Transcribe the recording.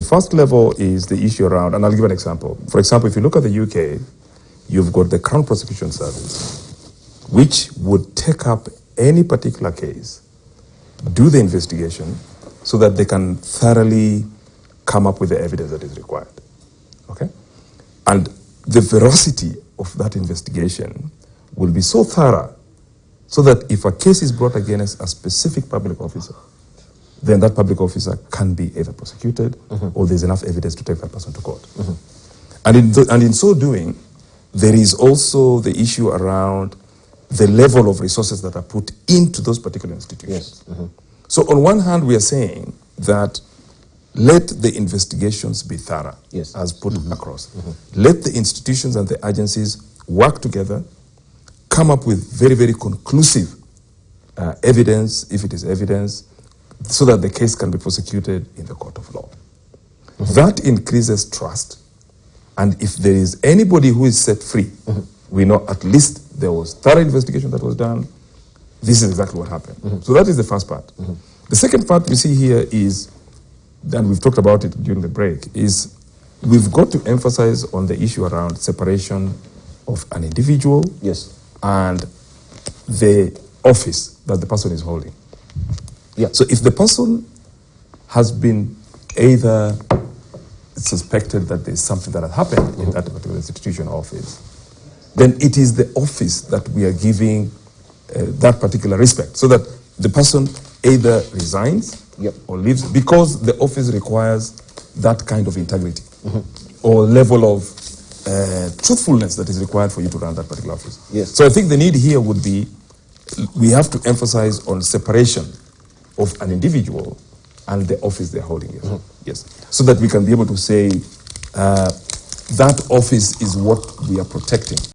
first level is the issue around, and I'll give an example. For example, if you look at the UK, you've got the Crown Prosecution Service, which would take up any particular case, do the investigation, so that they can thoroughly come up with the evidence that is required. Okay? And the veracity of that investigation will be so thorough so that if a case is brought against a specific public officer, then that public officer can be either prosecuted or there's enough evidence to take that person to court. And in so doing, there is also the issue around the level of resources that are put into those particular institutions. Yes. So on one hand, we are saying that let the investigations be thorough, as put across. Let the institutions and the agencies work together, come up with very, very conclusive evidence, if it is evidence, so that the case can be prosecuted in the court of law. That increases trust, and if there is anybody who is set free, we know at least there was thorough investigation that was done. This is exactly what happened. So that is the first part. The second part we see here is, and we've talked about it during the break, is we've got to emphasize on the issue around separation of an individual and the office that the person is holding. So if the person has been either suspected that there's something that has happened in that particular institution or office, then it is the office that we are giving that particular respect, so that the person either resigns or leaves, because the office requires that kind of integrity or level of truthfulness that is required for you to run that particular office. So I think the need here would be, we have to emphasize on separation of an individual and the office they're holding. So that we can be able to say that office is what we are protecting.